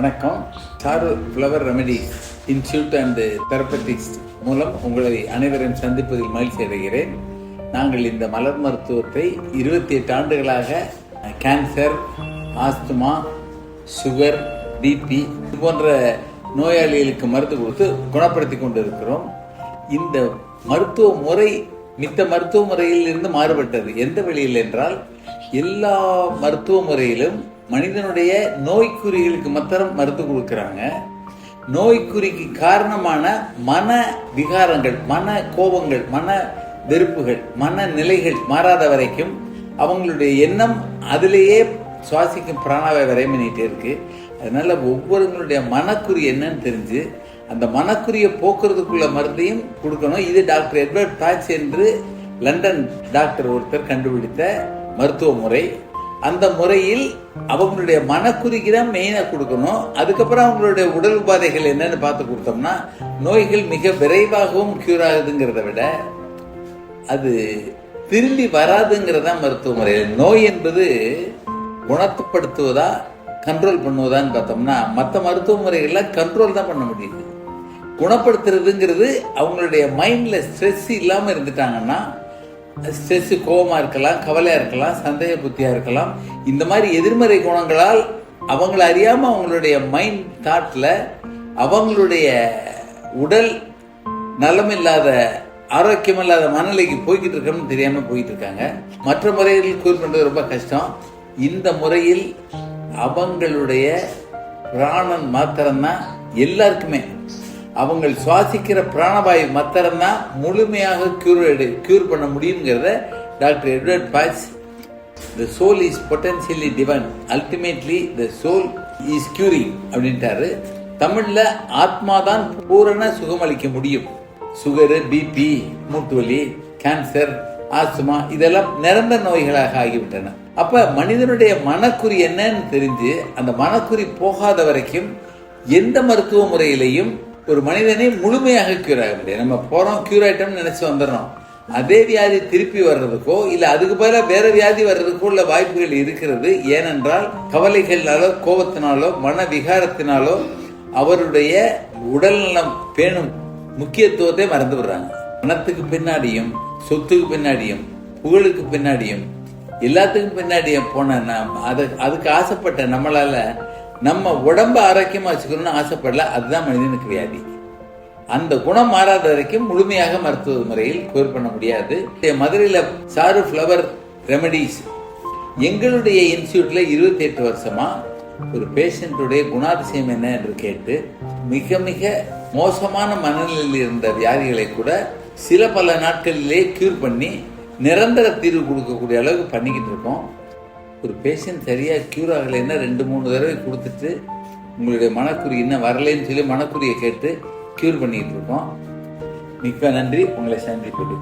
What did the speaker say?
வணக்கம். Charu flower remedies institute and therapeutics மூலம் உங்களை அனைவரும் சந்திப்பதில் மகிழ்ச்சி அடைகிறேன். நாங்கள் இந்த மலர் மருத்துவத்தை 28 ஆண்டுகளாக கேன்சர், ஆஸ்துமா, சுகர், பிபி இது போன்ற நோயாளிகளுக்கு மருந்து கொடுத்து குணப்படுத்தி கொண்டிருக்கிறோம். இந்த மருத்துவ முறை மித்த மருத்துவ முறையில் இருந்து மாறுபட்டது. எந்த வழியில் என்றால், எல்லா மருத்துவ முறையிலும் மனிதனுடைய நோய்க்குறிகளுக்கு மாத்திரம் மருந்து கொடுக்கிறாங்க. நோய்க்குறிக்கு காரணமான மன விகாரங்கள், மன கோபங்கள், மன வெறுப்புகள், மன நிலைகள் மாறாத வரைக்கும் அவங்களுடைய எண்ணம் அதிலேயே சுவாசிக்கும் பிராணாவை வரையும் பண்ணிட்டே இருக்கு. அதனால ஒவ்வொருவங்களுடைய மனக்குறி என்னன்னு தெரிஞ்சு அந்த மனக்குறியை போக்குறதுக்குள்ள மருந்தையும் கொடுக்கணும். இது டாக்டர் எட்வர்ட் பேட்ச் என்று லண்டன் டாக்டர் ஒருத்தர் கண்டுபிடித்த மருத்துவ முறை. அந்த முறையில் அவங்களுடைய மனக்குறிக்கு தான் மெயினாக கொடுக்கணும். அதுக்கப்புறம் அவங்களுடைய உடல் உபாதைகள் என்னன்னு பார்த்து கொடுத்தோம்னா நோய்கள் மிக விரைவாகவும் கியூர் ஆகுதுங்கிறத விட அது திரும்பி வராதுங்கிறதா மருத்துவ முறை. நோய் என்பது குணப்படுத்துவதா கண்ட்ரோல் பண்ணுவதான்னு பார்த்தோம்னா மற்ற மருத்துவ முறைகள்லாம் கண்ட்ரோல் தான் பண்ண முடியுது. குணப்படுத்துறதுங்கிறது அவங்களுடைய மைண்ட்ல ஸ்ட்ரெஸ் இல்லாம இருந்துட்டாங்கன்னா, ஸ்ட்ரெஸ் கோபமா இருக்கலாம், கவலையா இருக்கலாம், சந்தேக புத்தியா இருக்கலாம், இந்த மாதிரி எதிர்மறை குணங்களால் அவங்கள அறியாம அவங்களுடைய மைண்ட் தாட்ல அவங்களுடைய உடல் நலமில்லாத ஆரோக்கியமில்லாத மனநிலைக்கு போய்கிட்டு இருக்கோம்னு தெரியாம போயிட்டு இருக்காங்க. மற்ற முறைகளில் கூர் பண்றது ரொம்ப கஷ்டம். இந்த முறையில் அவங்களுடைய பிராணன் மாத்திரம்தான் எல்லாருக்குமே, அவங்க சுவாசிக்கிற பிராணவாயு மாத்திரம்தான் முழுமையாக கியூர் பண்ண முடியுங்கிறத doctor Edward Bach the soul is potentially divine, ultimately the soul is curing அப்படின்ட்டாரு. தமிழ்ல ஆத்மாதான் பூரண சுகமளிக்க முடியும். சுகரு, பிபி, மூட்டு வலி, கேன்சர், ஆஸ்துமா இதெல்லாம் நிரந்தர நோய்களாக ஆகிவிட்டன. அப்ப மனிதனுடைய மனக்குறி என்னன்னு தெரிஞ்சு அந்த மனக்குறி போகாத வரைக்கும் எந்த மருத்துவ முறையிலையும் ஒரு மனிதனை முழுமையாக கியூர் ஆக முடியாது. நம்ம போறோம், கியூர் ஆயிட்டோம்னு நினைச்சு வந்துடுறோம். அதே வியாதி திருப்பி வர்றதுக்கோ இல்ல அதுக்கு பதிலாக வேற வியாதி வர்றதுக்கோ உள்ள வாய்ப்புகள் இருக்கிறது. ஏனென்றால் கவலைகள்னாலோ, கோபத்தினாலோ, மன விகாரத்தினாலோ அவருடைய உடல்நலம் பேணும் முக்கியத்துவத்தை மறந்து விடுறாங்க. பணத்துக்கு பின்னாடியும், சொத்துக்கு பின்னாடியும், புகழுக்கு பின்னாடியும், எல்லாத்துக்கும் பின்னாடியும் போன அதுக்கு ஆசைப்பட்ட நம்மளால நம்ம உடம்ப ஆரோக்கியமா வச்சுக்கணும்னு ஆசைப்படல. அதுதான் மனிதனுக்கு வியாதி. அந்த குணம் மாறாத வரைக்கும் முழுமையாக மருத்துவ முறையில் கியூர் பண்ண முடியாது. மதுரையில சாரு ஃப்ளவர் ரெமெடிஸ் எங்களுடைய இன்ஸ்டியூட்ல 28 வருஷமா ஒரு பேஷண்ட்டுடைய குணாதிசயம் என்ன என்று கேட்டு மிக மிக மோசமான மனநிலையில் இருந்த வியாதிகளை கூட சில பல நாட்களிலே கியூர் பண்ணி நிரந்தர தீர்வு கொடுக்கக்கூடிய அளவுக்கு பண்ணிக்கிட்டு இருக்கோம். ஒரு பேஷண்ட் சரியா கியூர் ஆகலைன்னா 2-3 தடவை கொடுத்துட்டு உங்களுடைய மனக்குறி இன்னும் வரலைன்னு சொல்லி மனக்குறியை கேட்டு கியூர் பண்ணிட்டு இருக்கோம். மிக்க நன்றி. உங்களை சந்திப்பது